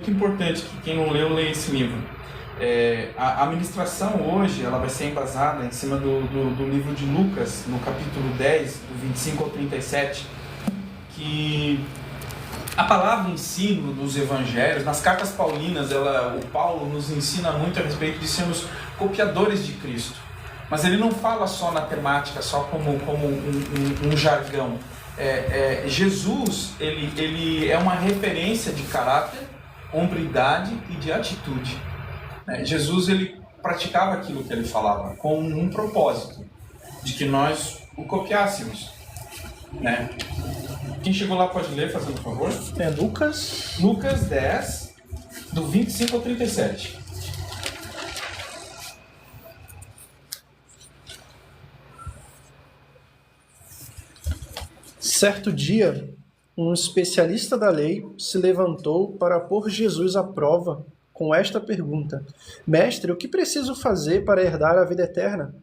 Muito importante que quem não leu, leia esse livro. A ministração hoje ela vai ser embasada em cima do livro de Lucas, no capítulo 10, do 25 ao 37, que a palavra ensino dos evangelhos, nas cartas paulinas, o Paulo nos ensina muito a respeito de sermos copiadores de Cristo. Mas ele não fala só na temática, só como um jargão. Jesus, ele é uma referência de caráter, hombridade e de atitude. Jesus, ele praticava aquilo que ele falava, com um propósito, de que nós o copiássemos. Quem chegou lá pode ler, fazendo um favor? Lucas 10, do 25 ao 37. Certo dia, um especialista da lei se levantou para pôr Jesus à prova com esta pergunta: Mestre, o que preciso fazer para herdar a vida eterna?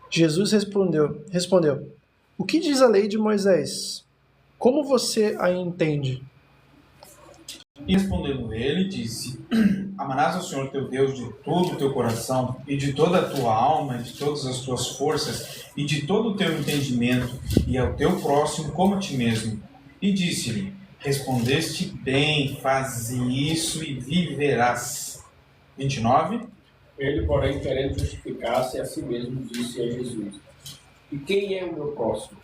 Jesus respondeu: O que diz a lei de Moisés? Como você a entende? E respondendo ele, disse: Amarás ao Senhor teu Deus de todo o teu coração, e de toda a tua alma, e de todas as tuas forças, e de todo o teu entendimento, e ao teu próximo como a ti mesmo. E disse-lhe: Respondeste bem, faze isso e viverás. 29. Ele, porém, querendo justificar-se a si mesmo, disse a Jesus: E quem é o meu próximo?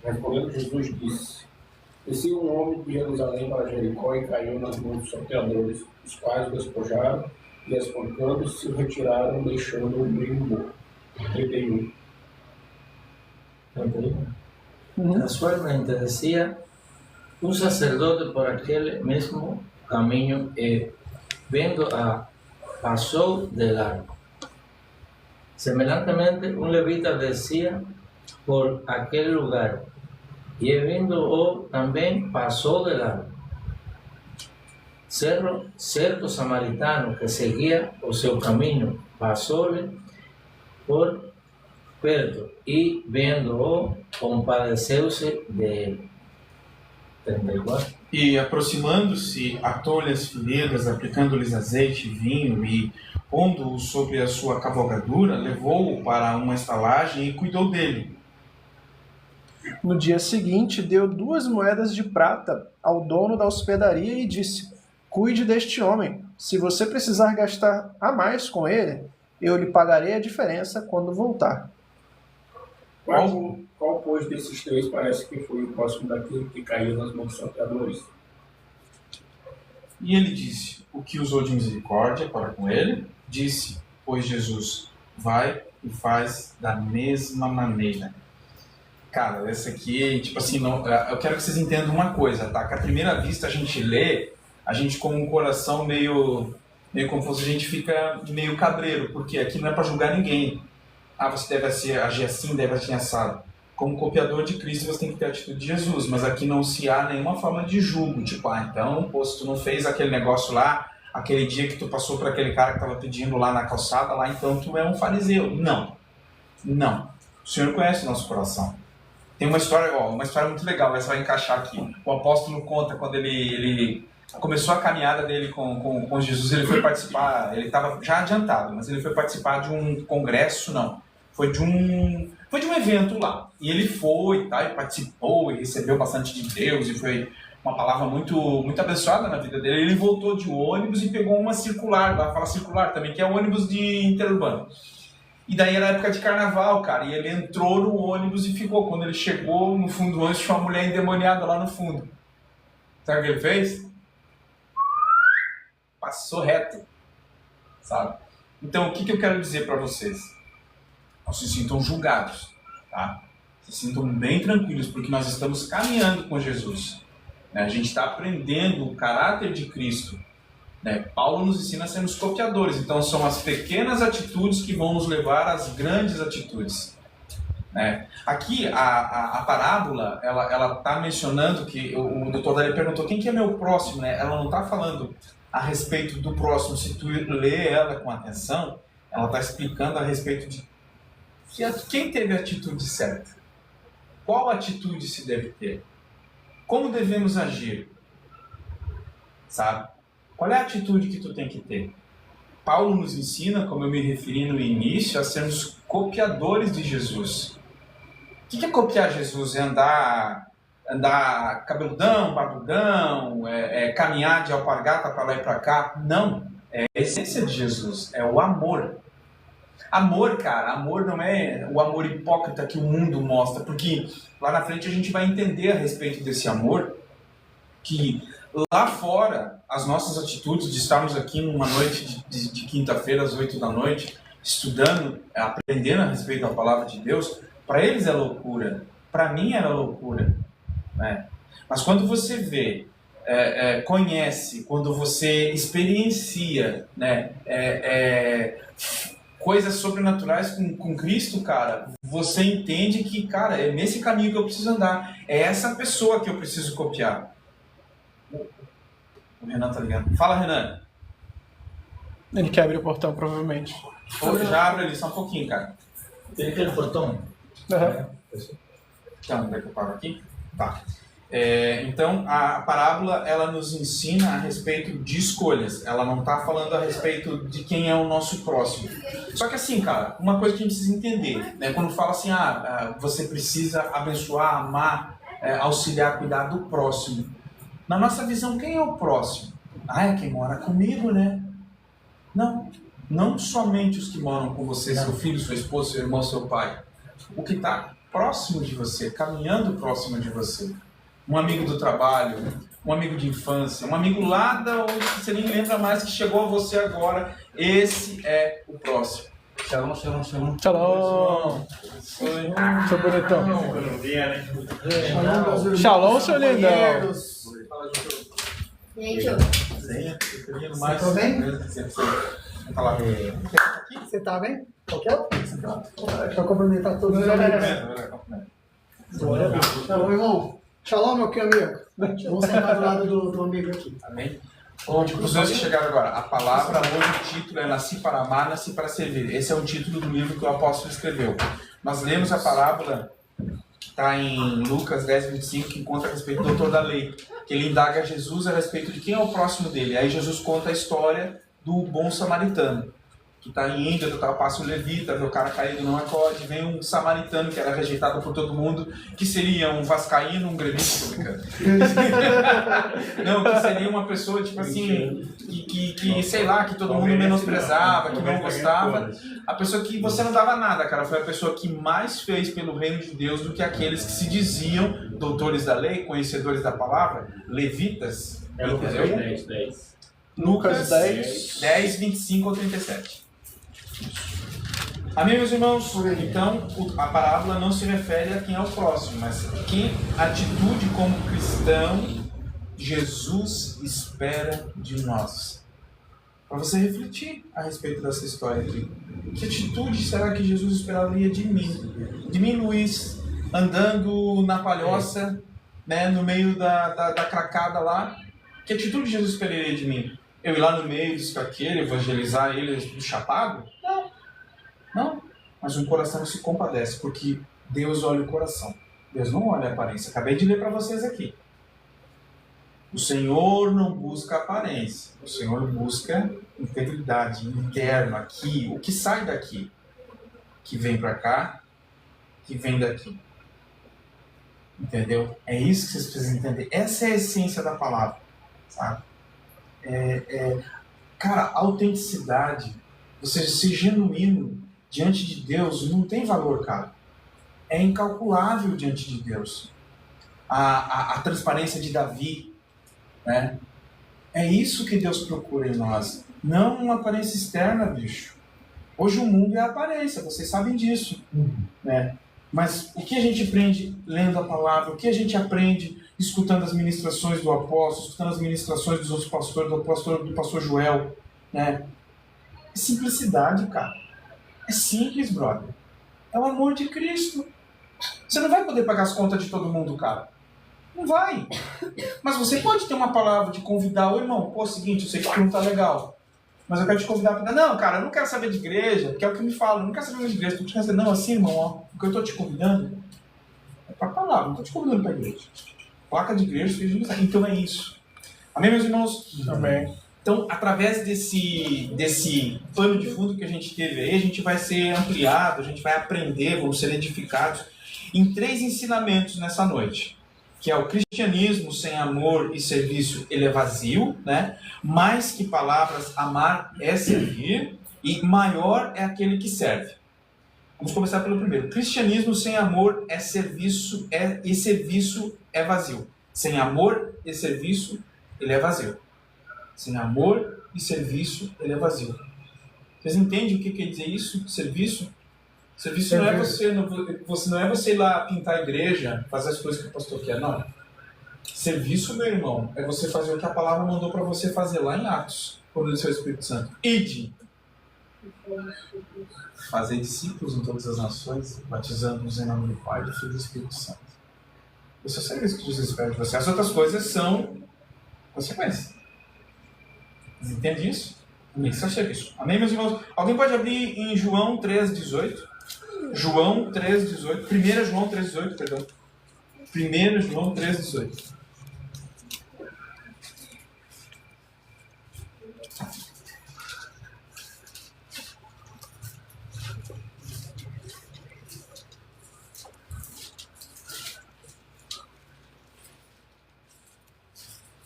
Respondendo Jesus, disse: Descia um homem de Jerusalém para Jericó e caiu nas mãos dos salteadores, os quais o despojaram e, espancando, se o retiraram, deixando-o meio morto. 31. Casualmente decía un sacerdote por aquel mismo camino y viendo pasó de largo. Semejantemente un levita decía por aquel lugar y viendo también pasó de largo. Cierto samaritano que seguía por su camino pasóle por perto y viendo compadeceu-se de él. 34. E aproximando-se, atou-lhe as fileiras, aplicando-lhes azeite e vinho, e pondo-o sobre a sua cavalgadura, levou-o para uma estalagem e cuidou dele. No dia seguinte, deu 2 moedas de prata ao dono da hospedaria e disse: Cuide deste homem. Se você precisar gastar a mais com ele, eu lhe pagarei a diferença quando voltar. Qual, pois, desses três parece que foi o próximo daquele que caiu nas mãos dos salteadores? E ele disse: O que usou de misericórdia para com ele? Disse, pois, Jesus: Vai e faz da mesma maneira. Cara, essa aqui, tipo assim, não, eu quero que vocês entendam uma coisa, tá? Que à primeira vista a gente lê, a gente com um coração meio confuso, a gente fica meio cabreiro, porque aqui não é para julgar ninguém. Você deve agir assim, deve agir assado. Como copiador de Cristo, você tem que ter a atitude de Jesus, mas aqui não se há nenhuma forma de julgo, tipo, então, pô, se tu não fez aquele negócio lá, aquele dia que tu passou por aquele cara que estava pedindo lá na calçada, lá, então tu é um fariseu. Não. O Senhor conhece o nosso coração. Tem uma história muito legal, essa vai encaixar aqui. O apóstolo conta quando ele começou a caminhada dele com Jesus, ele foi participar, ele estava já adiantado, mas ele foi participar de um congresso, foi de um evento lá. E ele foi, tá, e participou, e recebeu bastante de Deus, e foi uma palavra muito, muito abençoada na vida dele. Ele voltou de ônibus e pegou uma circular, lá fala circular também, que é um ônibus de interurbano. E daí era época de carnaval, cara, e ele entrou no ônibus e ficou. Quando ele chegou no fundo do ônibus, tinha uma mulher endemoniada lá no fundo. Sabe o que ele fez? Passou reto, sabe? Então, o que eu quero dizer para vocês? Não se sintam julgados, tá? Se sintam bem tranquilos, porque nós estamos caminhando com Jesus. A gente está aprendendo o caráter de Cristo. Paulo nos ensina a sermos copiadores, então são as pequenas atitudes que vão nos levar às grandes atitudes. Aqui a parábola ela está mencionando que o doutor Dario perguntou quem que é meu próximo, ela não está falando a respeito do próximo. Se tu lê ela com atenção, ela está explicando a respeito de quem teve a atitude certa, qual atitude se deve ter, como devemos agir, sabe? Qual é a atitude que tu tem que ter? Paulo nos ensina, como eu me referi no início, a sermos copiadores de Jesus. O que é copiar Jesus? É andar cabeludão, barbudão, caminhar de alpargata para lá e para cá? Não. É a essência de Jesus. É o amor. Amor, cara, amor não é o amor hipócrita que o mundo mostra, porque lá na frente a gente vai entender a respeito desse amor, que lá fora, as nossas atitudes de estarmos aqui numa noite de quinta-feira às 8 da noite, estudando, aprendendo a respeito da palavra de Deus, para eles é loucura, para mim era loucura, né? Mas quando você vê, conhece, quando você experiencia, né, coisas sobrenaturais com Cristo, cara, você entende que, cara, é nesse caminho que eu preciso andar. É essa pessoa que eu preciso copiar. O Renan tá ligando. Fala, Renan. Ele quer abrir o portão, provavelmente. Já abre ali, só um pouquinho, cara. Tem aquele portão? Uhum. Então, onde é que eu paro aqui? Tá. Então, a parábola, ela nos ensina a respeito de escolhas. Ela não está falando a respeito de quem é o nosso próximo. Só que assim, cara, uma coisa que a gente precisa entender, né? Quando fala assim, você precisa abençoar, amar, auxiliar, cuidar do próximo. Na nossa visão, quem é o próximo? É quem mora comigo, né? Não somente os que moram com você, seu filho, sua esposa, seu irmão, seu pai. O que está próximo de você, caminhando próximo de você. Um amigo do trabalho, um amigo de infância, um amigo lá da onde você nem lembra mais, que chegou a você agora. Esse é o próximo. Shalom, shalom, shalom. Shalom. Seu bonitão. Shalom, seu lindão. Gente, Tô bem? Tá lá. Você tá bem? Qualquer um? Pra cumprimentar todos os amigos. Glória a Deus. Shalom, irmão. Shalom, meu amigo. Vamos sentar do lado do amigo aqui. Amém? Os dois que chegaram agora. A palavra, hoje o título é Nasci para amar, nasci para servir. Esse é o título do livro que o apóstolo escreveu. Nós lemos a parábola que está em Lucas 10, 25, que conta a respeito do doutor da lei. Que ele indaga a Jesus a respeito de quem é o próximo dele. Aí Jesus conta a história do bom samaritano. Que está em Índia, passa um levita, vê o cara caído, não acode, vem um samaritano que era rejeitado por todo mundo, que seria um vascaíno, um gremista, tô brincando. Não, que seria uma pessoa, tipo assim, que sei lá, que todo mundo menosprezava, que não gostava. A pessoa que você não dava nada, cara, foi a pessoa que mais fez pelo reino de Deus do que aqueles que se diziam doutores da lei, conhecedores da palavra, levitas. Lucas 10, 25 ou 37. Amém, meus irmãos? Então, a parábola não se refere a quem é o próximo, mas que atitude como cristão Jesus espera de nós. Para você refletir a respeito dessa história aqui. Que atitude será que Jesus esperaria de mim? De mim, Luiz, andando na palhoça, né, no meio da cracada lá. Que atitude Jesus esperaria de mim? Eu ir lá no meio dos caqueiros, evangelizar eles do chapado? Não, mas um coração se compadece, porque Deus olha o coração. Deus não olha a aparência. Acabei de ler para vocês aqui. O Senhor não busca aparência. O Senhor busca integridade interna aqui. O que sai daqui, que vem para cá, que vem daqui. Entendeu? É isso que vocês precisam entender. Essa é a essência da palavra. Sabe? Cara, autenticidade, você ser genuíno diante de Deus não tem valor, cara. É incalculável diante de Deus. A transparência de Davi, né? É isso que Deus procura em nós. Não uma aparência externa, bicho. Hoje o mundo é a aparência, vocês sabem disso. Né? Mas o que a gente aprende lendo a palavra? O que a gente aprende escutando as ministrações do apóstolo, escutando as ministrações dos outros pastores, do pastor Joel? Né? É simplicidade, cara. É simples, brother. É o amor de Cristo. Você não vai poder pagar as contas de todo mundo, cara. Não vai. Mas você pode ter uma palavra de convidar o irmão. Pô, seguinte, eu sei que tu não tá legal, mas eu quero te convidar para... Não, cara, eu não quero saber de igreja, que é o que me falam. Eu não quero saber de igreja. Tu quer dizer, não, assim, irmão, ó, o que eu tô te convidando é pra palavra, não tô te convidando pra igreja. Placa de igreja, então é isso. Amém, meus irmãos? Amém. Então, através desse pano de fundo que a gente teve aí, a gente vai ser ampliado, a gente vai aprender, vamos ser edificados em 3 ensinamentos nessa noite, que é o cristianismo sem amor e serviço, ele é vazio, né? Mais que palavras, amar é servir, e maior é aquele que serve. Vamos começar pelo primeiro. Cristianismo sem amor é serviço, e serviço é vazio. Sem amor e serviço, ele é vazio. Sem amor e serviço, ele é vazio. Vocês entendem o que quer dizer isso? Serviço? Serviço não é não é você ir lá pintar a igreja, fazer as coisas que o pastor quer, não. Serviço, meu irmão, é você fazer o que a palavra mandou para você fazer lá em Atos, quando ele disse ao Espírito Santo. Ide. Fazer discípulos em todas as nações, batizando-os em nome do Pai, do Filho e do Espírito Santo. Esse é o serviço que Jesus espera de você. As outras coisas são consequências. Você entende isso? Esse é o serviço. Amém, meus irmãos? Alguém pode abrir em João 3,18? João 3,18. 1 João 3,18, perdão. 1 João 3,18.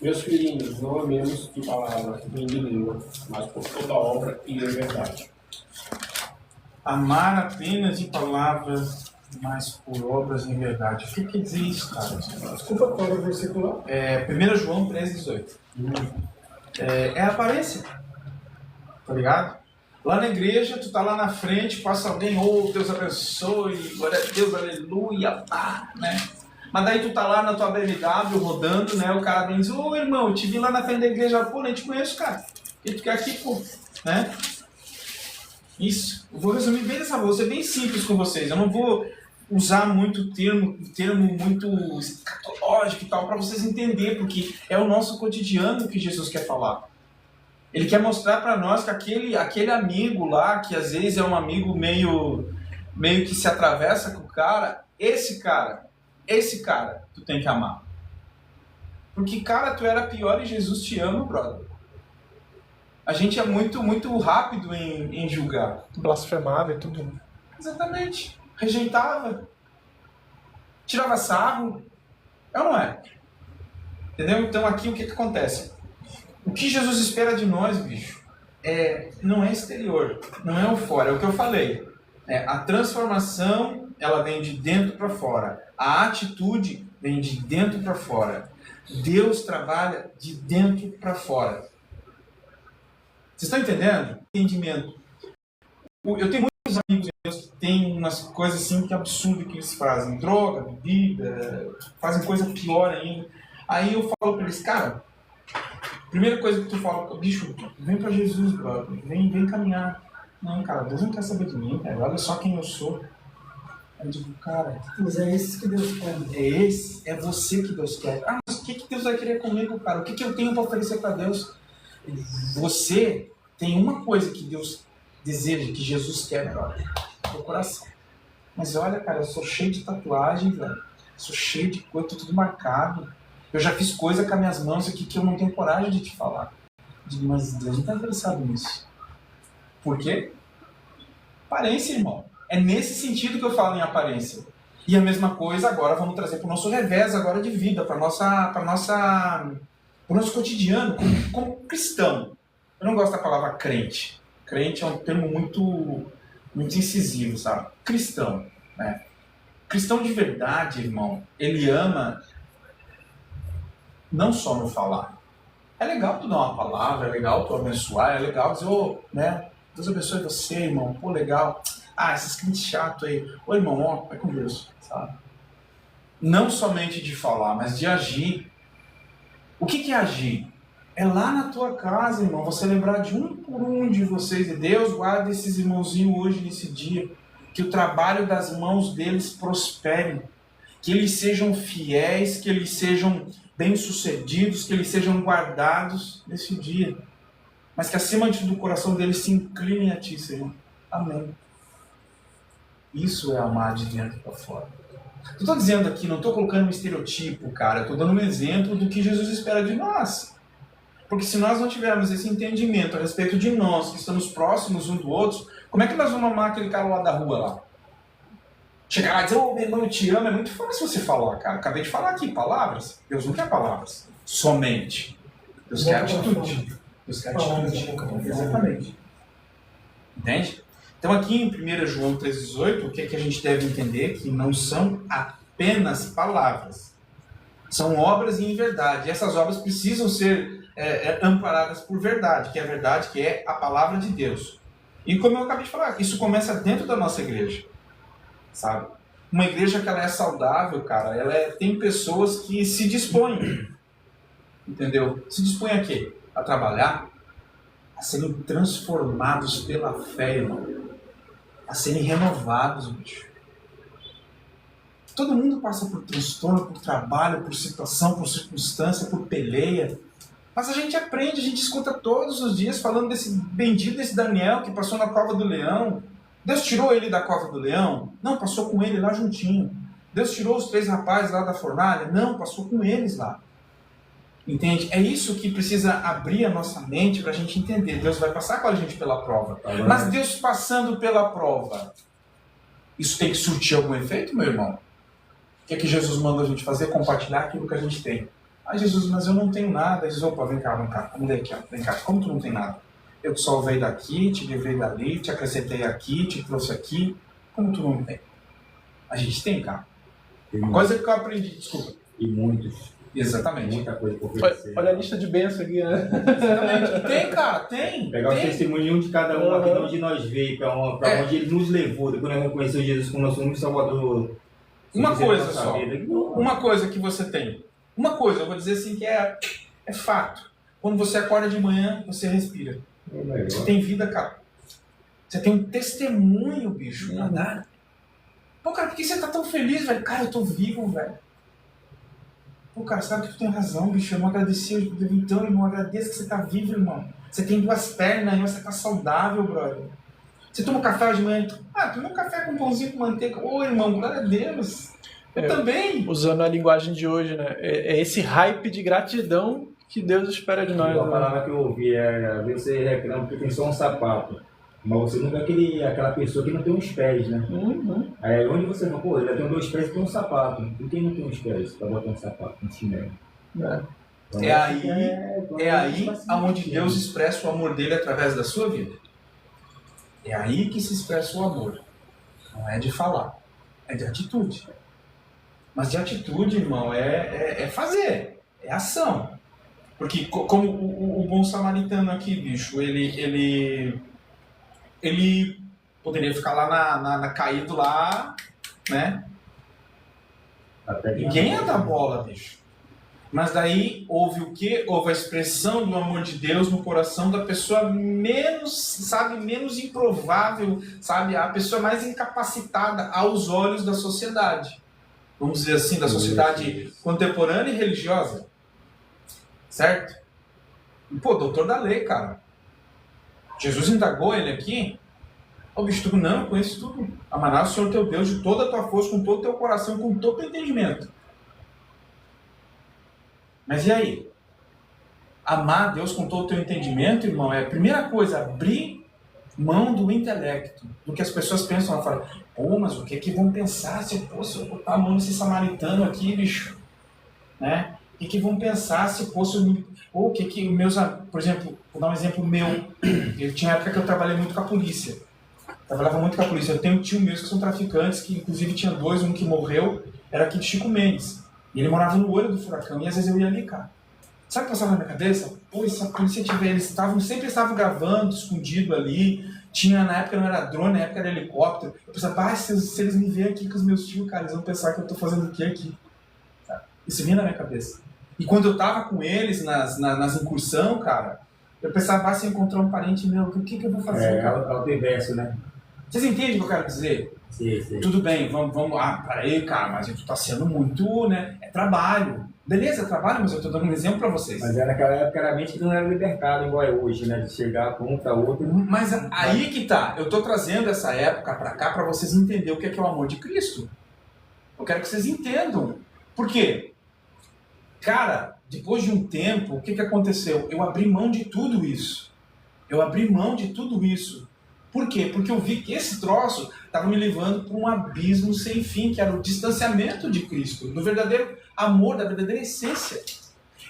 Meus filhinhos, não amemos de palavra nem de língua, mas por toda obra e a verdade. Amar apenas de palavras, mas por obras em verdade. O que quer dizer isso, cara? Desculpa, qual é o versículo lá? 1 João 3,18. É a aparência. Tá ligado? Lá na igreja, tu tá lá na frente, passa alguém, Deus abençoe, glória a Deus, aleluia, pá, né? Mas daí tu tá lá na tua BMW rodando, né? O cara vem e diz, irmão, eu te vi lá na frente da igreja, pô, nem te conheço, cara. E tu quer aqui, pô, né? Isso. Eu vou resumir bem dessa forma, vou ser bem simples com vocês. Eu não vou usar muito termo muito escatológico e tal, para vocês entenderem, porque é o nosso cotidiano que Jesus quer falar. Ele quer mostrar para nós que aquele amigo lá, que às vezes é um amigo meio que se atravessa com o cara, esse cara, tu tem que amar. Porque, cara, tu era pior e Jesus te ama, brother. A gente é muito, muito rápido em julgar. Blasfemava e tudo. Exatamente. Rejeitava. Tirava sarro. É ou não é? Entendeu? Então aqui o que acontece? O que Jesus espera de nós, bicho, não é exterior, não é o fora, é o que eu falei. A transformação, ela vem de dentro para fora. A atitude vem de dentro para fora. Deus trabalha de dentro para fora. Vocês estão entendendo? Entendimento. Eu tenho muitos amigos meus que têm umas coisas assim que é absurdo que eles fazem. Droga, bebida, fazem coisa pior ainda. Aí eu falo para eles, cara, primeira coisa que tu fala, bicho, vem para Jesus, brother. Vem caminhar. Não, cara, Deus não quer saber de mim, cara. Olha só quem eu sou. Eu digo, cara, Mas é esse que Deus quer. É você que Deus quer. Ah, mas o que Deus vai querer comigo, cara? O que eu tenho para oferecer para Deus? Você tem uma coisa que Deus deseja, que Jesus quer, brother, no coração. Mas olha, cara, eu sou cheio de tatuagem, velho. Sou cheio de coisa, tô tudo marcado. Eu já fiz coisa com as minhas mãos aqui que eu não tenho coragem de te falar. Eu digo, mas Deus não está interessado nisso. Por quê? Aparência, irmão. É nesse sentido que eu falo em aparência. E a mesma coisa agora vamos trazer para o nosso revés agora de vida, para o nosso cotidiano, como cristão. Eu não gosto da palavra crente. Crente é um termo muito incisivo, sabe? Cristão, né? Cristão de verdade, irmão, ele ama não só no falar. É legal tu dar uma palavra, é legal tu abençoar, é legal dizer, né? Deus abençoe você, irmão. Pô, legal. Ah, esses crentes chatos aí. Ô, irmão, vai com Deus, sabe? Não somente de falar, mas de agir. O que é agir? É lá na tua casa, irmão, você lembrar de um por um de vocês. E Deus guarda esses irmãozinhos hoje, nesse dia. Que o trabalho das mãos deles prospere. Que eles sejam fiéis, que eles sejam bem-sucedidos, que eles sejam guardados nesse dia. Mas que acima de tudo o coração deles se incline a ti, Senhor. Amém. Isso é amar de dentro para fora. Eu estou dizendo aqui, não estou colocando um estereotipo, cara. Eu estou dando um exemplo do que Jesus espera de nós. Porque se nós não tivermos esse entendimento a respeito de nós, que estamos próximos um do outro, como é que nós vamos amar aquele cara lá da rua lá? Chegar lá e dizer, ô, meu irmão, eu te amo, é muito fácil você falar, cara. Acabei de falar aqui, palavras. Deus não quer palavras, somente. Deus quer atitude. Deus quer atitude. Exatamente. Entende? Então aqui em 1 João 3,18, o que é que a gente deve entender? Que não são apenas palavras. São obras em verdade. E essas obras precisam ser amparadas por verdade, que é a verdade, que é a palavra de Deus. E como eu acabei de falar, isso começa dentro da nossa igreja. Sabe? Uma igreja que ela é saudável, cara, tem pessoas que se dispõem. Entendeu? Se dispõem a quê? A trabalhar, a serem transformados pela fé, irmão. A serem renovados, bicho. Todo mundo passa por transtorno, por trabalho, por situação, por circunstância, por peleia. Mas a gente aprende, a gente escuta todos os dias falando desse bendito, desse Daniel que passou na cova do leão. Deus tirou ele da cova do leão? Não, passou com ele lá juntinho. Deus tirou os 3 rapazes lá da fornalha? Não, passou com eles lá. Entende? É isso que precisa abrir a nossa mente para a gente entender. Deus vai passar com a gente pela prova. Mas Deus passando pela prova, isso tem que surtir algum efeito, meu irmão? O que é que Jesus manda a gente fazer? Compartilhar aquilo que a gente tem. Ah, Jesus, mas eu não tenho nada. Ele diz, opa, vem cá. Vamos ver aqui, ó. Vem cá. Como tu não tem nada? Eu te salvei daqui, te livrei dali, te acrescentei aqui, te trouxe aqui. Como tu não tem? A gente tem, cara. Uma coisa que eu aprendi, desculpa. E muitos. Exatamente. Muita coisa por oferecer. Olha a lista de bênçãos aqui, né? Exatamente. Tem, cara, tem. Pegar o testemunho de cada um, aqui de onde nós veio, para onde ele nos levou, depois nós reconhecemos Jesus como nosso único Salvador. Uma coisa só. Uma coisa que você tem. Uma coisa, eu vou dizer assim que é fato. Quando você acorda de manhã, você respira. Você tem vida, cara. Você tem um testemunho, bicho, pra dar. Pô, cara, por que você tá tão feliz, velho? Cara, eu tô vivo, velho. Pô, cara, sabe que tu tem razão, bicho. Eu não agradeci. Então, irmão, agradeço que você tá vivo, irmão. Você tem 2 pernas, irmão. Você tá saudável, brother. Você toma café de manhã. Ah, toma um café com pãozinho com manteiga. Ô, irmão, glória a Deus. Eu também. Usando a linguagem de hoje, né? É esse hype de gratidão que Deus espera de nós. A palavra que eu ouvi às vezes você reclama porque tem só um sapato. Mas você não vê aquela pessoa que não tem uns pés, né? Aí onde você não, pô, ele tem 2 pés e tem um sapato. E quem não tem uns pés para botar um sapato no chinelo? Então, é aí onde Deus expressa o amor dele através da sua vida. É aí que se expressa o amor. Não é de falar, é de atitude. Mas de atitude, irmão, é fazer, é ação. Porque como o bom samaritano aqui, bicho, ele poderia ficar lá caído lá, né? Ninguém ia dar bola, bicho. Mas daí houve o quê? Houve a expressão do amor de Deus no coração da pessoa menos improvável, sabe? A pessoa mais incapacitada aos olhos da sociedade. Vamos dizer assim, da sociedade contemporânea e religiosa. Certo? E, pô, doutor da lei, cara. Jesus indagou ele aqui. Ô, bicho, tu não, eu conheço tudo. Amarás o Senhor teu Deus de toda a tua força, com todo o teu coração, com todo o teu entendimento. Mas e aí? Amar Deus com todo o teu entendimento, irmão, é a primeira coisa, abrir mão do intelecto, do que as pessoas pensam. Ela fala, pô, mas o que é que vão pensar se eu botar a mão nesse samaritano aqui, bicho? Né? O que vão pensar se fosse ou o que meus, por exemplo, vou dar um exemplo meu. Eu tinha época que eu trabalhei muito com a polícia. Trabalhava muito com a polícia. Eu tenho um tio meus que são traficantes, que inclusive tinha 2, um que morreu, era aqui de Chico Mendes. E ele morava no olho do furacão, e às vezes eu ia ali, cara. Sabe o que passava na minha cabeça? Pô, se a polícia tiver, eles sempre estavam gravando, escondido ali. Tinha, na época não era drone, na época era helicóptero. Eu pensava, se eles me verem aqui com os meus tios, cara, eles vão pensar que eu tô fazendo o que aqui? Isso vinha na minha cabeça. E quando eu tava com eles nas incursão, cara, eu pensava, se eu encontrar um parente meu, o que eu vou fazer, cara? É o reverso, né? Vocês entendem o que eu quero dizer? Sim. Tudo bem, vamos. Peraí, cara, mas tu tá sendo muito, né? É trabalho. Beleza, é trabalho, mas eu tô dando um exemplo pra vocês. Mas naquela época era a mente que não era libertada igual é hoje, né? De chegar para um para outro. Mas aí que tá. Eu tô trazendo essa época pra cá pra vocês entenderem o que é o amor de Cristo. Eu quero que vocês entendam. Por quê? Cara, depois de um tempo, o que aconteceu? Eu abri mão de tudo isso. Por quê? Porque eu vi que esse troço estava me levando para um abismo sem fim, que era o distanciamento de Cristo, do verdadeiro amor, da verdadeira essência.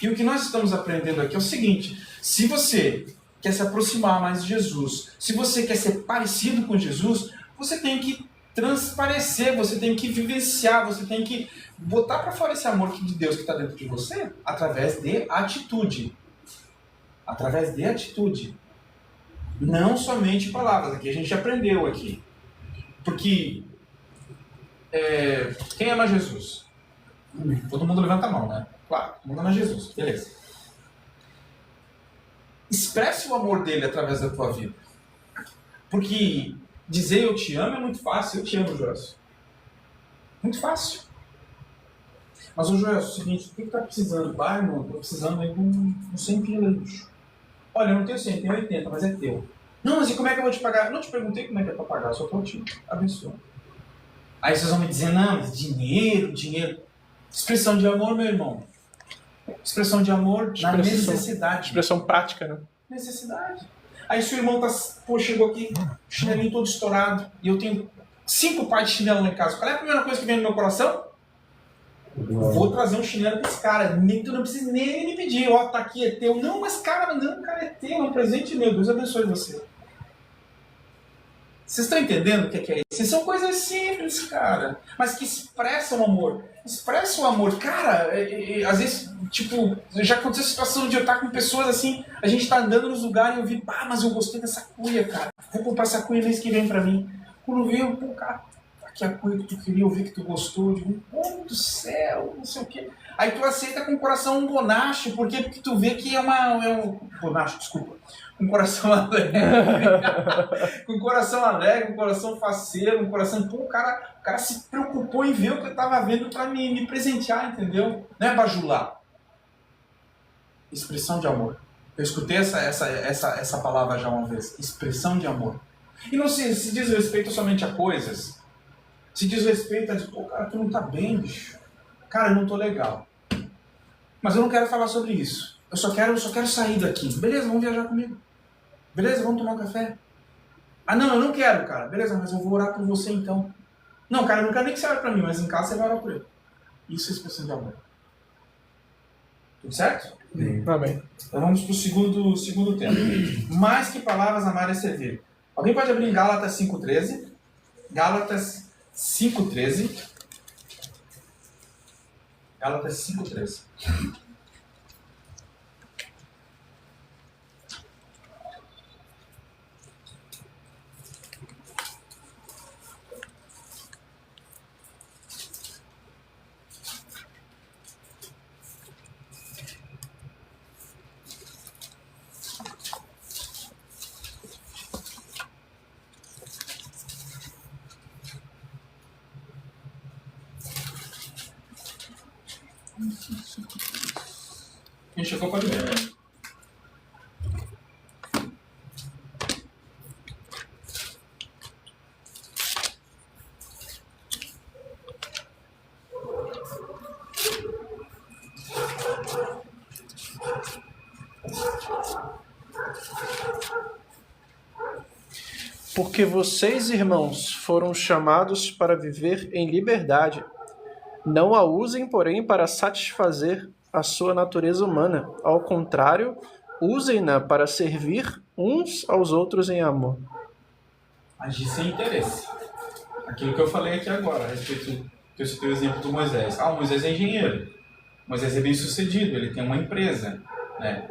E o que nós estamos aprendendo aqui é o seguinte: se você quer se aproximar mais de Jesus, se você quer ser parecido com Jesus, você tem que transparecer, você tem que vivenciar, você tem que botar para fora esse amor de Deus que está dentro de você através de atitude. Através de atitude. Não somente palavras. Aqui a gente aprendeu aqui. Porque quem ama Jesus? Todo mundo levanta a mão, né? Claro, todo mundo ama Jesus. Beleza. Expresse o amor dele através da tua vida. Porque dizer eu te amo é muito fácil. Eu te amo, Joelson. Muito fácil. Mas, Joelson, é o seguinte, o que tá precisando? Vai, irmão, tô precisando aí de um 100 pila, bicho. Olha, eu não tenho 100, tenho 80, mas é teu. Não, mas e como é que eu vou te pagar? Eu não te perguntei como é que é pra pagar, só tô te abençoando. Aí vocês vão me dizer, não, mas dinheiro. Expressão de amor, meu irmão. Expressão de amor na necessidade. Expressão prática, né? Necessidade. Aí seu irmão chegou aqui, chinelinho todo estourado, e eu tenho 5 pares de chinelo lá em casa. Qual é a primeira coisa que vem no meu coração? Vou trazer um chinelo pra esse cara. Tu não precisa nem me pedir. Ó, tá aqui, é teu. Não, mas cara, é teu. É um presente meu. Deus abençoe você. Vocês estão entendendo o que é isso? São coisas simples, cara. Mas que expressam amor. Expressam amor. Cara, às vezes, tipo, já aconteceu a situação de eu estar com pessoas assim, a gente tá andando nos lugares e eu vi, mas eu gostei dessa cuia, cara. Vou comprar essa cuia mês que vem pra mim. Quando veio, pô, cara, que a cuia que tu queria, eu vi que tu gostou, digo, oh do céu, não sei o quê. Aí tu aceita com o coração um bonacho, porque tu vê que é um bonacho, desculpa, um coração alegre, com coração alegre, um coração faceiro, um coração, pô, o cara se preocupou em ver o que eu tava vendo pra me presentear, entendeu? Não é bajular. Expressão de amor. Eu escutei essa palavra já uma vez, expressão de amor. E não se diz respeito somente a coisas. Se diz respeito a dizer, pô, cara, tu não tá bem, bicho. Cara, eu não tô legal. Mas eu não quero falar sobre isso. Eu só quero sair daqui. Beleza, vamos viajar comigo. Beleza, vamos tomar um café. Ah, não, eu não quero, cara. Beleza, mas eu vou orar por você então. Não, cara, eu não quero nem que você ore pra mim, mas em casa você vai orar por ele. Isso é expressão de amor. Tudo certo? Amém. Então vamos pro segundo tema. Mais que palavras, amar é servir. Alguém pode abrir em Gálatas 5:13? Gálatas 5:13. Gálatas 5:13. Quem chegou pode ver. Porque vocês, irmãos, foram chamados para viver em liberdade. Não a usem, porém, para satisfazer a sua natureza humana. Ao contrário, usem-na para servir uns aos outros em amor. Agir sem interesse. Aquilo que eu falei aqui agora, a respeito que eu citei o exemplo do Moisés. O Moisés é engenheiro. Moisés é bem sucedido, ele tem uma empresa, né?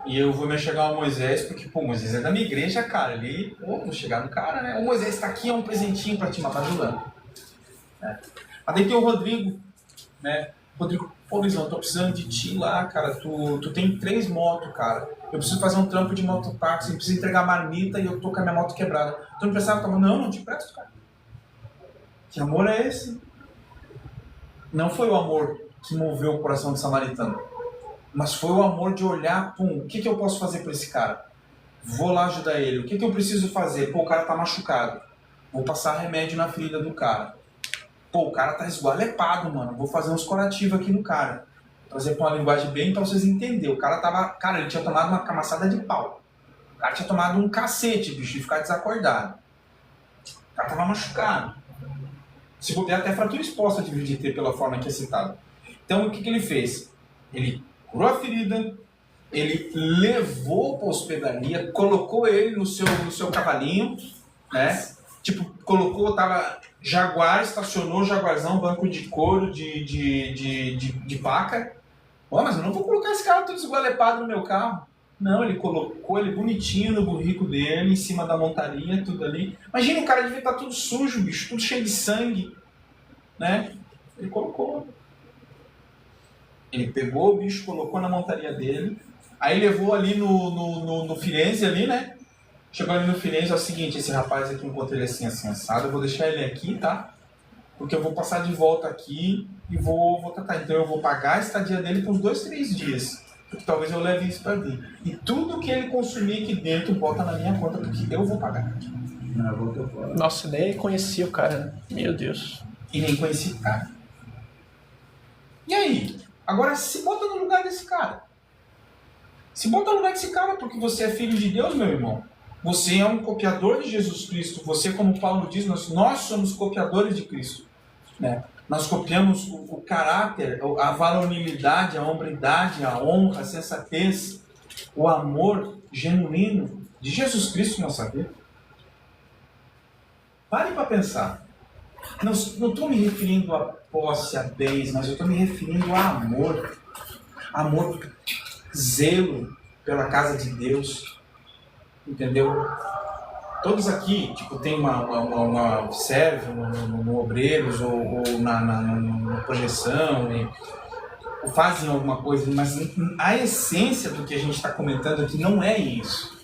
E eu vou me chegar ao Moisés, porque, Moisés é da minha igreja, cara. Ele, vou chegar no cara, né? O Moisés está aqui, é um presentinho para te matar ajudando. Né? Mas daí tem o Rodrigo, né? Rodrigo, Luizão, eu tô precisando de ti lá, cara. Tu tem 3 motos, cara. Eu preciso fazer um trampo de mototáxi, eu preciso entregar marmita e eu tô com a minha moto quebrada. Tu não precisava? Não te presto, cara. Que amor é esse? Não foi o amor que moveu o coração do samaritano, mas foi o amor de olhar, o que eu posso fazer por esse cara? Vou lá ajudar ele. O que eu preciso fazer? O cara tá machucado. Vou passar remédio na ferida do cara. O cara tá esgualepado, mano. Vou fazer uns curativos aqui no cara. trazer para uma linguagem bem para vocês entenderem. O cara, ele tinha tomado uma camaçada de pau. O cara tinha tomado um cacete, bicho, de ficar desacordado. O cara tava machucado. Se bobear, até fratura exposta de ter pela forma que é citado. Então, o que ele fez? Ele curou a ferida, ele levou para a hospedaria, colocou ele no seu cavalinho, né? Tipo, colocou, tava Jaguar, estacionou o Jaguarzão, banco de couro de vaca. Ó, mas eu não vou colocar esse carro todo esgualepado no meu carro. Não, ele colocou ele bonitinho no burrico dele, em cima da montaria, tudo ali. Imagina, o cara devia estar tudo sujo, bicho, tudo cheio de sangue, né? Ele colocou. Ele pegou o bicho, colocou na montaria dele, aí levou ali no Firenze ali, né? Chegou ali no Firenze, é o seguinte, esse rapaz aqui, encontrei ele assim, assado, eu vou deixar ele aqui, tá? Porque eu vou passar de volta aqui e vou tratar. Então eu vou pagar a estadia dele por 2, 3 dias. Porque talvez eu leve isso pra mim. E tudo que ele consumir aqui dentro, bota na minha conta, porque eu vou pagar. Não, eu volto fora. Nossa, nem conhecia o cara, né? Meu Deus. E nem conheci o cara. E aí? Agora se bota no lugar desse cara. Se bota no lugar desse cara, porque você é filho de Deus, meu irmão. Você é um copiador de Jesus Cristo. Você, como Paulo diz, nós somos copiadores de Cristo. Né? Nós copiamos o caráter, a varonilidade, a hombridade, a honra, a sensatez, o amor genuíno de Jesus Cristo na nossa vida. Pare para pensar. Não estou me referindo a posse, a bens, mas eu estou me referindo a amor. Amor, zelo pela casa de Deus. Entendeu? Todos aqui, tem uma serve no Obreiros ou na projeção, ou fazem alguma coisa, mas a essência do que a gente está comentando aqui não é isso.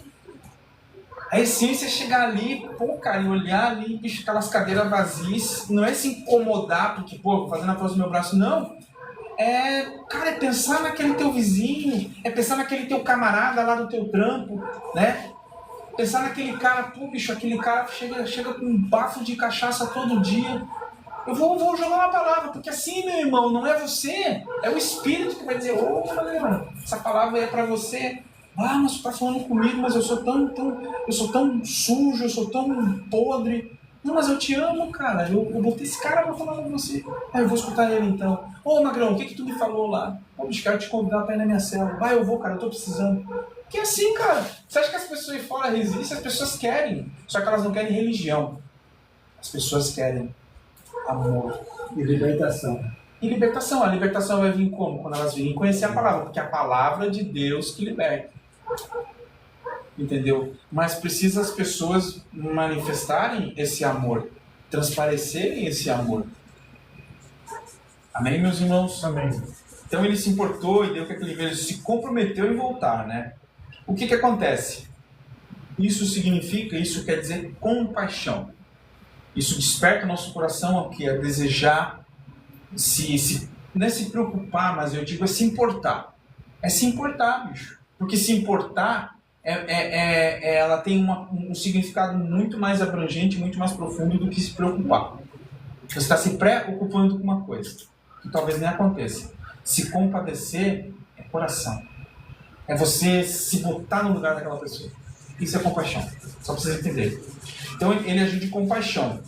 A essência é chegar ali, pô, cara, e olhar ali, bicho, aquelas cadeiras vazias, não é se incomodar, porque, pô, fazendo a força do meu braço, não. Cara, é pensar naquele teu vizinho, é pensar naquele teu camarada lá do teu trampo, né? Pensar naquele cara, pô, bicho, aquele cara chega com um bafo de cachaça todo dia. Eu vou jogar uma palavra, porque assim, meu irmão, não é você, é o Espírito que vai dizer, ô, galera, essa palavra é pra você. Ah, mas você tá falando comigo, mas eu sou tão sujo, eu sou tão podre. Não, mas eu te amo, cara, eu botei esse cara pra falar com você. Eu vou escutar ele então. Ô, Magrão, o que tu me falou lá? Pô, bicho, quero te convidar pra ir na minha cela. Vai, eu vou, cara, eu tô precisando. Que é assim, cara. Você acha que as pessoas aí fora resistem? As pessoas querem. Só que elas não querem religião. As pessoas querem amor. E libertação. E libertação. A libertação vai vir como? Quando elas virem conhecer a palavra. Porque é a palavra de Deus que liberta. Entendeu? Mas precisa as pessoas manifestarem esse amor. Transparecerem esse amor. Amém, meus irmãos? Amém. Então ele se importou e deu que aquele velho se comprometeu em voltar, né? O que acontece? Isso quer dizer compaixão. Isso desperta o nosso coração ao que? A desejar, não é se preocupar, mas eu digo é se importar. É se importar, bicho. Porque se importar, ela tem um significado muito mais abrangente, muito mais profundo do que se preocupar. Você está se preocupando com uma coisa que talvez nem aconteça. Se compadecer é coração. É você se botar no lugar daquela pessoa. Isso é compaixão. Só precisa entender. Então ele agiu de compaixão.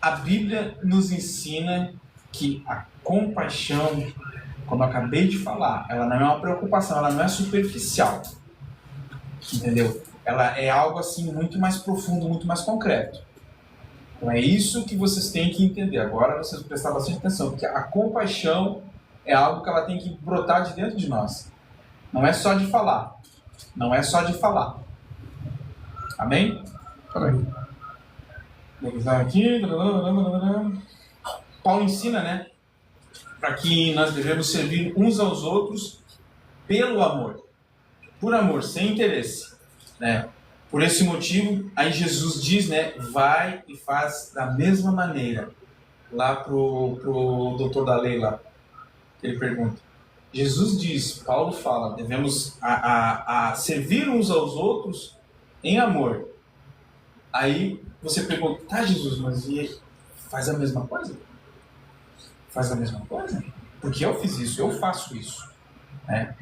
A Bíblia nos ensina que a compaixão, como eu acabei de falar, ela não é uma preocupação, ela não é superficial. Entendeu? Ela é algo assim muito mais profundo, muito mais concreto. Então é isso que vocês têm que entender. Agora vocês vão prestar bastante atenção, porque a compaixão é algo que ela tem que brotar de dentro de nós. Não é só de falar. Não é só de falar. Amém? Amém. Vamos lá aqui. Paulo ensina, né? Para que nós devemos servir uns aos outros pelo amor. Por amor, sem interesse. Né? Por esse motivo, aí Jesus diz, né? Vai e faz da mesma maneira. Lá pro doutor da lei lá. Ele pergunta. Jesus diz, Paulo fala, devemos a servir uns aos outros em amor. Aí você pergunta, tá, Jesus, mas e faz a mesma coisa? Faz a mesma coisa? Porque eu fiz isso, eu faço isso, né?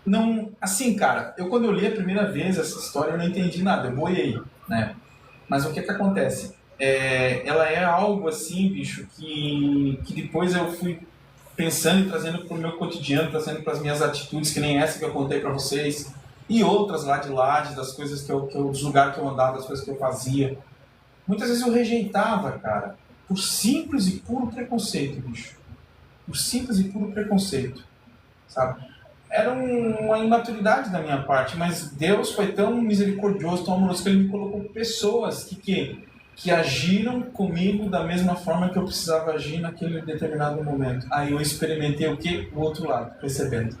Não, assim, cara, quando eu li a primeira vez essa história, eu não entendi nada, eu boiei, né? Mas o que acontece? Ela é algo assim, bicho, que depois eu fui pensando e trazendo para o meu cotidiano, trazendo para as minhas atitudes, que nem essa que eu contei para vocês, e outras lá de Laje, das coisas dos lugares que eu andava, das coisas que eu fazia. Muitas vezes eu rejeitava, cara, por simples e puro preconceito, bicho. Por simples e puro preconceito, sabe? Era uma imaturidade da minha parte, mas Deus foi tão misericordioso, tão amoroso, que Ele me colocou pessoas que agiram comigo da mesma forma que eu precisava agir naquele determinado momento. Aí eu experimentei o quê? O outro lado, recebendo.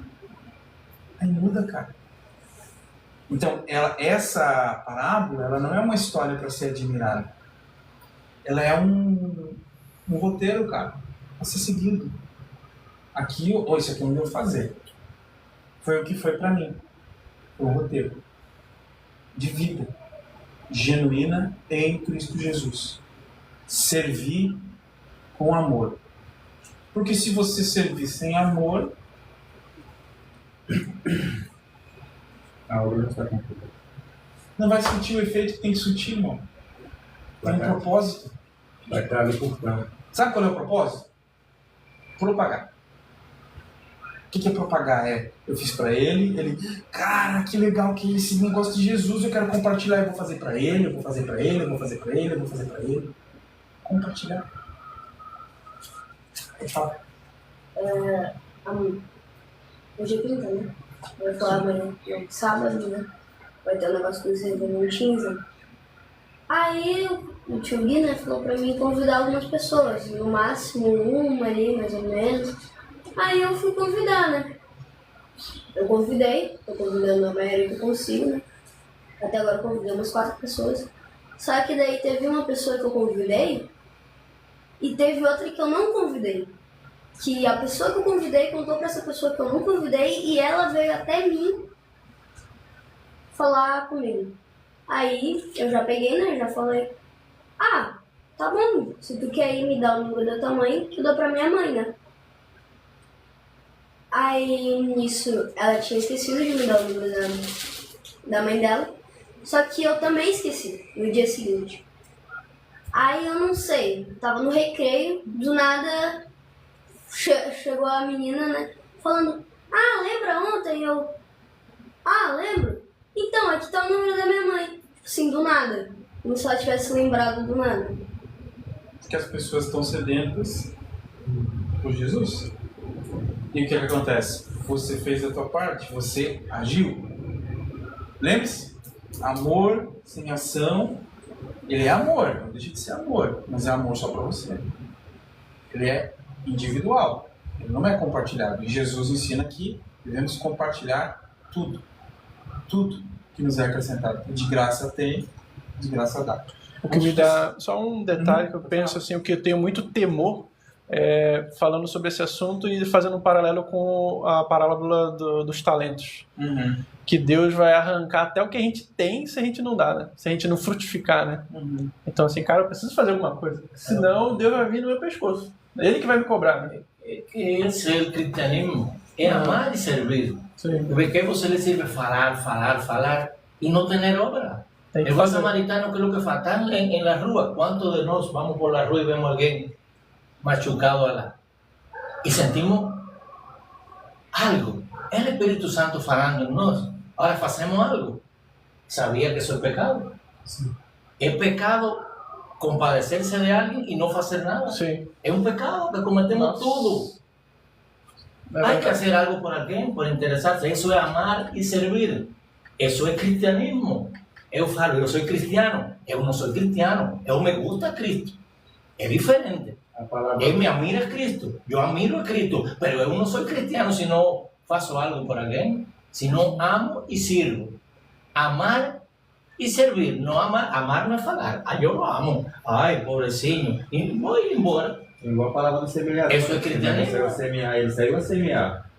Aí muda, cara. Então, essa parábola, ela não é uma história para ser admirada. Ela é um roteiro, cara, a ser seguido. Isso aqui eu não devo fazer. Foi o que foi para mim. Foi um roteiro de vida genuína em Cristo Jesus. Servir com amor. Porque se você servir sem amor, a obra não está completa. não vai sentir o efeito que tem que sentir, irmão. Tem um propósito. Vai estar ali por trás. Sabe qual é o propósito? Propagar. O que é propagar? Eu fiz pra ele, cara, que legal que esse negócio de Jesus, eu quero compartilhar, eu vou fazer pra ele, eu vou fazer pra ele, eu vou fazer pra ele, eu vou fazer pra ele. Compartilhar. Fala. Hoje é quinta, né? Eu vou falar amanhã, sábado, né? Vai ter um negócio com os reverentins. Aí o tio Gui, né, falou pra mim convidar algumas pessoas, no máximo uma ali, mais ou menos. Aí eu fui convidar, né? Eu convidei, tô convidando a maioria que eu consigo, né? Até agora eu convidei umas 4 pessoas. Só que daí teve uma pessoa que eu convidei e teve outra que eu não convidei. Que a pessoa que eu convidei contou pra essa pessoa que eu não convidei e ela veio até mim falar comigo. Aí eu já peguei, né? Já falei, tá bom, se tu quer ir me dar o número da tua mãe, que eu dou pra minha mãe, né? Aí nisso ela tinha esquecido de me dar o número da mãe dela, só que eu também esqueci no dia seguinte. Aí eu não sei, tava no recreio, do nada chegou a menina, né, falando, lembra ontem? Eu, lembro. Então, aqui tá o número da minha mãe. Assim, do nada. Como se ela tivesse lembrado do nada. Que as pessoas estão sedentas por Jesus. E o que acontece? Você fez a tua parte, você agiu. Lembre-se, amor sem ação, ele é amor, não deixa de ser amor, mas é amor só para você. Ele é individual, ele não é compartilhado. E Jesus ensina que devemos compartilhar tudo que nos é acrescentado. De graça tem, de graça dá. O que me dá, só um detalhe que eu penso assim, o que eu tenho muito temor falando sobre esse assunto e fazendo um paralelo com a parábola dos talentos. Que Deus vai arrancar até o que a gente tem se a gente não dá, né? Se a gente não frutificar, né? Então assim, cara, eu preciso fazer alguma coisa. Senão Deus vai vir no meu pescoço. É Ele que vai me cobrar, né? Esse é o cristianismo. É amar e servir. Sim. Porque você lhe serve falar e não ter obra. El buen samaritano, que es lo que falta en la rúa. ¿Cuántos de nosotros vamos por la rúa y vemos a alguien machucado y sentimos algo? Es el Espíritu Santo falando en nosotros. Ahora hacemos algo. ¿Sabía que eso es pecado? Sí. Es pecado compadecerse de alguien y no hacer nada. Sí. Es un pecado que cometemos todo. Hay que hacer algo por alguien, por interesarse. Eso es amar y servir. Eso es cristianismo. Eu falo, eu sou cristiano. Eu não sou cristiano. Eu me gusta Cristo. É diferente. Eu me admiro a Cristo. Eu admiro a Cristo. Mas eu não sou cristiano se não faço algo por alguém. Se não amo e sirvo. Amar e servir. Não amar não é falar. Eu não amo. Ai, pobrecinho. E vou embora. Igual a palavra do semeador. Isso é cristianismo. Ele saiu a semear.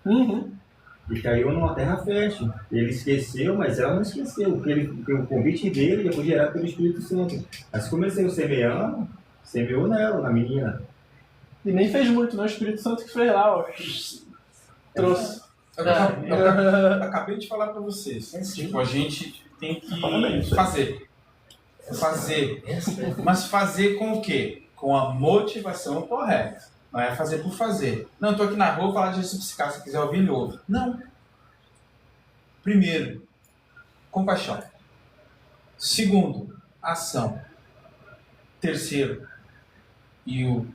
E caiu numa terra fértil. Ele esqueceu, mas ela não esqueceu. O convite dele já foi gerado pelo Espírito Santo. Mas como ele saiu semeando, semeou nela, na menina. E nem fez muito, não. O Espírito Santo que fez lá, ó. Trouxe. Eu acabei de falar para vocês. Tipo, a gente tem que fazer. Mas fazer com o quê? Com a motivação correta. Não é fazer por fazer. Não, eu tô aqui na rua, falar de Jesus, se você quiser ouvir, ele ouve. Não. Primeiro, compaixão. Segundo, ação. Terceiro, e o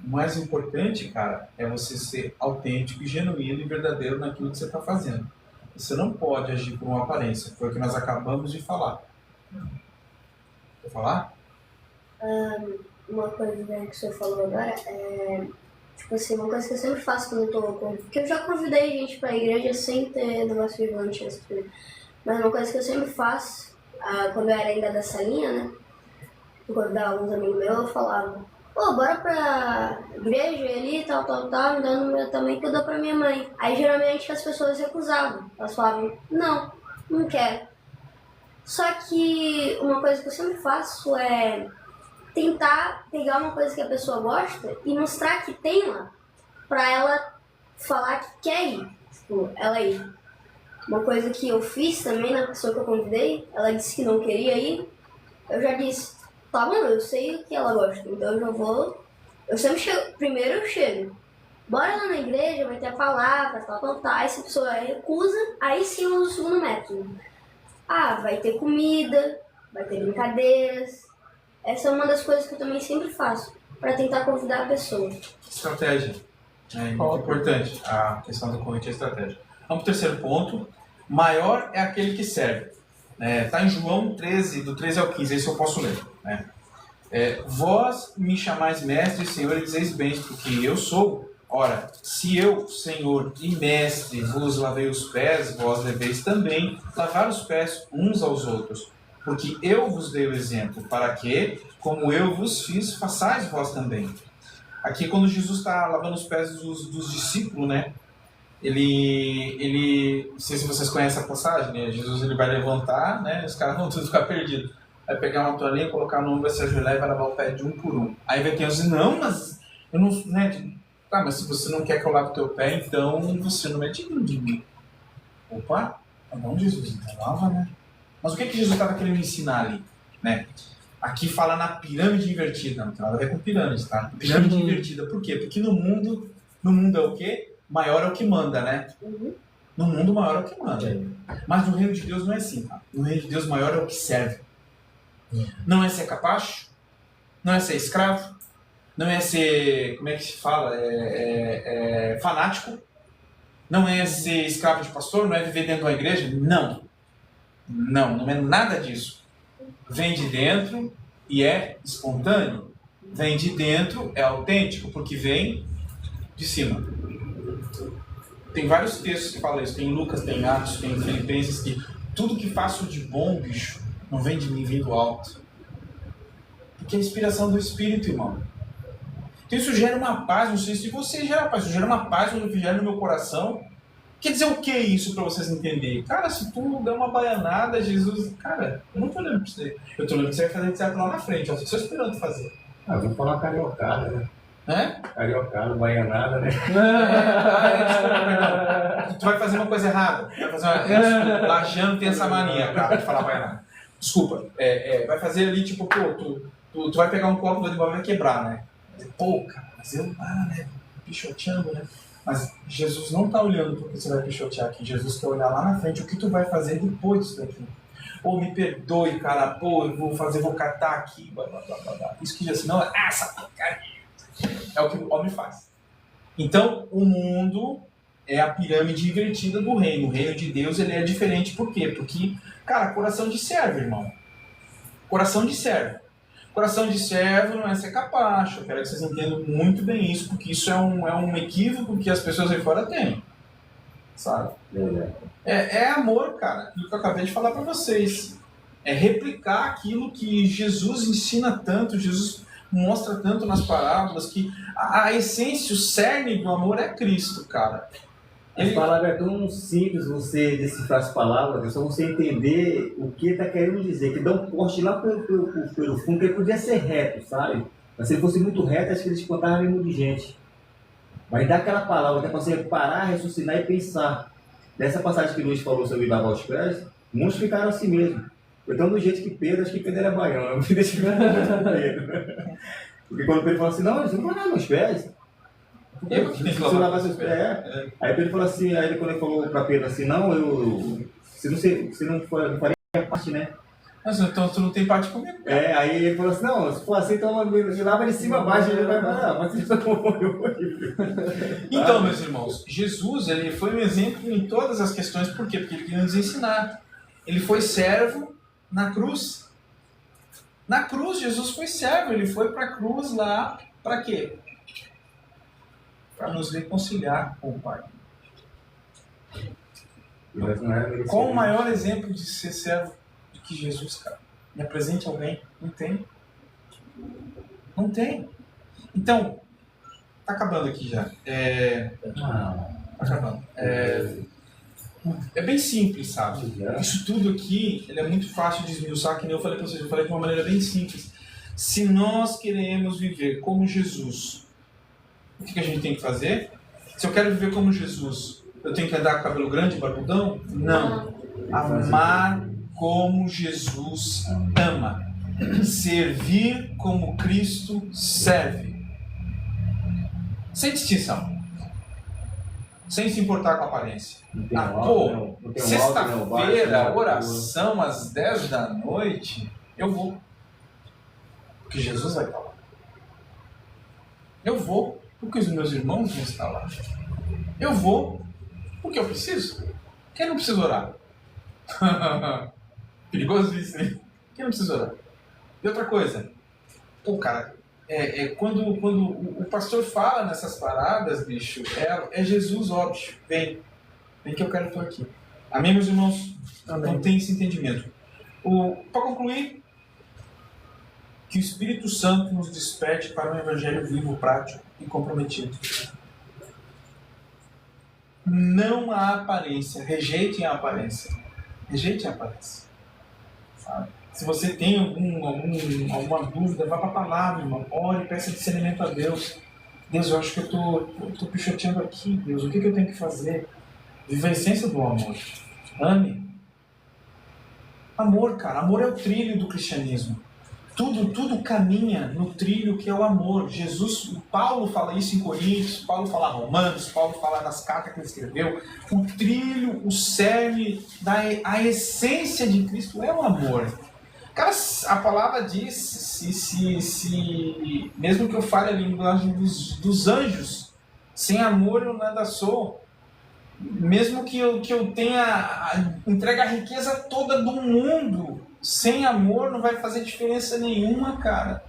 mais importante, cara, é você ser autêntico, genuíno e verdadeiro naquilo que você está fazendo. Você não pode agir por uma aparência. Foi o que nós acabamos de falar. Quer falar? Uma coisa que você falou agora é, tipo assim, uma coisa que eu sempre faço quando eu tô porque eu já convidei gente pra igreja sem ter negócio de lanche, mas uma coisa que eu sempre faço, quando eu era ainda dessa linha, né, eu convidava alguns amigos meus, eu falava, pô, bora pra igreja ali, tal, me dando o meu também que eu dou pra minha mãe. Aí geralmente as pessoas recusavam, elas falavam, não quero. Só que uma coisa que eu sempre faço é tentar pegar uma coisa que a pessoa gosta e mostrar que tem lá, pra ela falar que quer ir, tipo, ela ir. Uma coisa que eu fiz também na pessoa que eu convidei, ela disse que não queria ir, eu já disse, tá bom, eu sei o que ela gosta, então eu já vou, eu sempre chego, primeiro eu chego, bora lá na igreja, vai ter a palavra, tal, aí se a pessoa recusa, aí sim eu uso o segundo método. Vai ter comida, vai ter brincadeiras. Essa é uma das coisas que eu também sempre faço, para tentar convidar a pessoa. Estratégia. É muito importante. A questão do convite é estratégia. Vamos para o terceiro ponto. Maior é aquele que serve. Está em João 13, do 13 ao 15, esse eu posso ler. Vós me chamais mestre e senhor e dizeis bem, porque eu sou. Ora, se eu, Senhor e Mestre, vos lavei os pés, vós deveis também lavar os pés uns aos outros. Porque eu vos dei o exemplo, para que, como eu vos fiz, façais vós também. Aqui, quando Jesus está lavando os pés dos discípulos, né? Ele, não sei se vocês conhecem a passagem, né? Jesus ele vai levantar, né? Os caras vão tudo ficar perdidos. Vai pegar uma toalhinha, colocar no ombro, vai se ajoelhar e vai lavar o pé de um por um. Aí vai ter uns, não, mas eu não, né? Tá, mas se você não quer que eu lave o teu pé, então você não é digno de mim. Opa, tá bom, Jesus, então lava, né? Mas o que Jesus estava querendo ensinar ali, né? Aqui fala na pirâmide invertida, não tem nada a ver com pirâmide, tá? Pirâmide invertida, por quê? Porque no mundo é o quê? Maior é o que manda, né? No mundo maior é o que manda. Mas no reino de Deus não é assim, tá? No reino de Deus maior é o que serve. Não é ser capacho, não é ser escravo, não é ser, como é que se fala, fanático, não é ser escravo de pastor, não é viver dentro de uma igreja, não é nada disso. Vem de dentro e é espontâneo, vem de dentro, é autêntico, porque vem de cima. Tem vários textos que falam isso, tem Lucas, tem Atos, tem Filipenses, que tudo que faço de bom, bicho, não vem de mim, vem do alto. Porque é a inspiração do Espírito, irmão. Então isso gera uma paz, não sei se você gera paz, isso gera uma paz, um refrigério no meu coração. Quer dizer o que isso para vocês entenderem? Cara, se tu der uma baianada, Jesus... Cara, eu não tô olhando pra você. Eu tô olhando que você vai fazer teatro lá na frente, eu tô só esperando tu fazer. Vamos falar cariocada, né? Cariocada, baianada, né? Tu vai fazer uma coisa errada. Vai fazer uma... Lajano tem essa mania, cara, de falar baianada. Desculpa. Vai fazer ali, tipo, pô, tu vai pegar um copo do bagulho e vai quebrar, né? Pô, cara, mas eu, né? Pichoteando, né? Mas Jesus não está olhando porque você vai pichotear aqui. Jesus quer olhar lá na frente o que tu vai fazer depois disso daqui. Pô, me perdoe, cara. Pô, eu vou catar aqui. Blá, blá, blá, blá. Isso que Jesus não é essa porcaria. É o que o homem faz. Então, o mundo é a pirâmide invertida do reino. O reino de Deus ele é diferente. Por quê? Porque, cara, coração de servo, irmão. Coração de servo. Coração de servo não é ser capacho. Eu quero que vocês entendam muito bem isso, porque isso é um equívoco que as pessoas aí fora têm. Sabe? É amor, cara. Aquilo que eu acabei de falar para vocês. É replicar aquilo que Jesus ensina tanto, Jesus mostra tanto nas parábolas, que a essência, o cerne do amor é Cristo, cara. As palavras é tão simples você decifrar as palavras, é só você entender o que está querendo dizer, que dá um corte lá pelo fundo, que ele podia ser reto, sabe? Mas se ele fosse muito reto, acho que ele espantava mesmo de gente. Mas dá aquela palavra que é para você parar, raciocinar e pensar. Dessa passagem que o Luiz falou sobre lavar os pés, muitos ficaram assim mesmo. Então, do jeito que Pedro, acho que Pedro era baiano, eu me deixei muito com Pedro. Porque quando Pedro falou assim, não, eles não vão lavar meus pés. Eu que tenho que lavar seus pés. Aí Pedro falou assim, aí quando ele falou para Pedro assim, não, você não faria parte, né? Mas então tu não tem parte comigo. Aí ele falou assim, não, se for assim, então lava de cima a baixo, ele vai falar, mas você não morreu. Então, meus irmãos, Jesus ele foi um exemplo em todas as questões, por quê? Porque ele queria nos ensinar. Ele foi servo na cruz. Na cruz, Jesus foi servo, ele foi para a cruz lá, para quê? Para nos reconciliar com o Pai. Qual o maior exemplo de ser servo do que Jesus, cara? Me apresente alguém? Não tem. Não tem. Então, tá acabando aqui já. Tá acabando. É bem simples, sabe? Isso tudo aqui, ele é muito fácil de esmiuçar, que nem eu falei para vocês, eu falei de uma maneira bem simples. Se nós queremos viver como Jesus, o que a gente tem que fazer? Se eu quero viver como Jesus, eu tenho que andar com cabelo grande e barbudão? Não. Amar como Jesus ama. Servir como Cristo serve. Sem distinção. Sem se importar com a aparência. Sexta-feira, oração às 10 da noite, eu vou. Porque Jesus vai estar lá. Eu vou porque os meus irmãos vão estar lá. Eu vou porque eu preciso. Quem não precisa orar? Perigoso isso, né? Quem não precisa orar? E outra coisa, pô, cara, quando o pastor fala nessas paradas, bicho, é Jesus, ó, bicho, vem que eu quero estar aqui. Amém, meus irmãos? Amém. Não tem esse entendimento. Para concluir, que o Espírito Santo nos desperte para um evangelho vivo, prático e comprometido. Não há aparência, rejeitem a aparência. Rejeitem a aparência. Sabe? Se você tem alguma dúvida, vá para a palavra, irmão. Ore, peça discernimento a Deus. Deus, eu acho que eu estou pichoteando aqui, Deus. O que eu tenho que fazer? Viva a essência do amor. Ame. Amor, cara. Amor é o trilho do cristianismo. Tudo caminha no trilho que é o amor. Paulo fala isso em Coríntios, Paulo fala em Romanos, Paulo fala nas cartas que ele escreveu. O trilho, o cerne, a essência de Cristo é o amor. Cara, a palavra diz, se mesmo que eu fale a linguagem dos anjos, sem amor eu nada sou. Mesmo que eu tenha entregue a riqueza toda do mundo, sem amor não vai fazer diferença nenhuma, cara.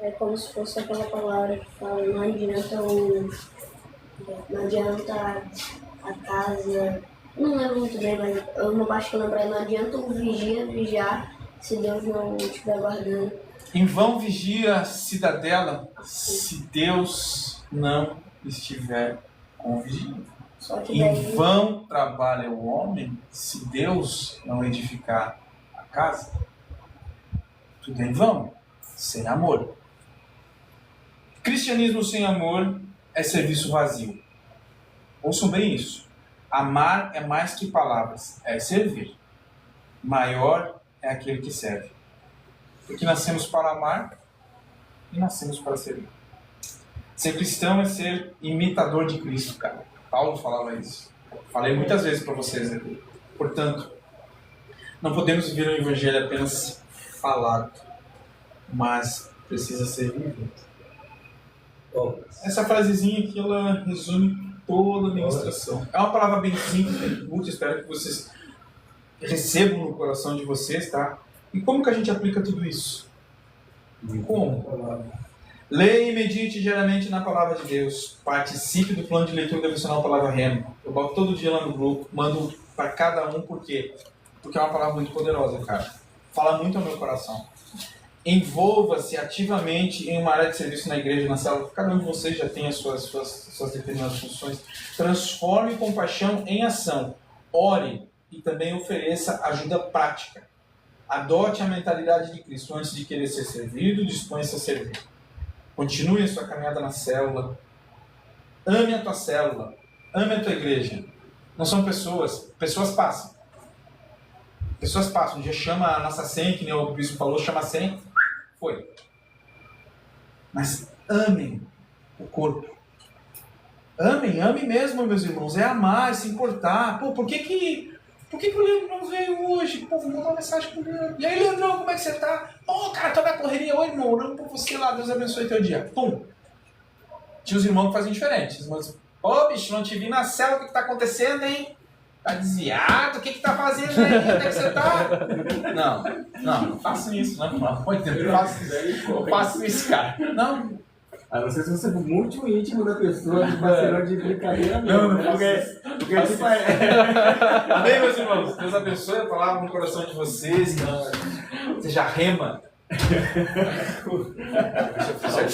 É como se fosse aquela palavra que fala, não adianta a casa. Não lembro muito bem, mas eu não acho que eu lembrei, não adianta o vigiar se Deus não estiver guardando. Em vão vigia a cidadela se Deus não estiver com vigia. Em vão trabalha o homem se Deus não edificar a casa. Tudo em vão, sem amor. Cristianismo sem amor é serviço vazio. Ouçam bem isso. Amar é mais que palavras, é servir. Maior é aquele que serve. Porque nascemos para amar e nascemos para servir. Ser cristão é ser imitador de Cristo, cara. Paulo falava isso. Falei muitas vezes para vocês aqui. Portanto, não podemos viver o evangelho apenas falado, mas precisa ser vivido. Essa frasezinha aqui, ela resume toda a ministração. É uma palavra bem simples, muito espero que vocês recebam no coração de vocês, tá? E como que a gente aplica tudo isso? Como? Leia e medite diariamente na palavra de Deus. Participe do plano de leitura devocional Palavra Rema. Eu boto todo dia lá no grupo, mando para cada um, por quê? Porque é uma palavra muito poderosa, cara. Fala muito ao meu coração. Envolva-se ativamente em uma área de serviço na igreja, na célula. Cada um de vocês já tem as suas determinadas funções. Transforme compaixão em ação. Ore e também ofereça ajuda prática. Adote a mentalidade de Cristo. Antes de querer ser servido, disponha-se a servir. Continue a sua caminhada na célula. Ame a tua célula. Ame a tua igreja. Não são pessoas. Pessoas passam. Pessoas passam. Um dia chama a nossa senha, que nem o bispo falou, chama a senha. Foi. Mas amem o corpo. Amem mesmo, meus irmãos. É amar, é se importar. Pô, por que o Leandro não veio hoje? Pô, vou mandar uma mensagem pro Leandro. E aí, Leandrão, como é que você tá? Pô, cara, tô na correria. Oi, irmão, orando por você lá. Deus abençoe teu dia. Pum. Tinha os irmãos que faziam diferente. Os irmãos, ô, bicho, não te vi na cela. O que tá acontecendo, hein? Tá desviado? O que tá fazendo aí? Onde é que você tá? Não façam isso. Não faço isso, cara. Não. A não ser se você for muito íntimo da pessoa, de parceiro de brincadeira mesmo. Não faço. Porque tipo Amém, meus irmãos. Deus abençoe a palavra no coração de vocês. Seja rema. Deixa eu fazer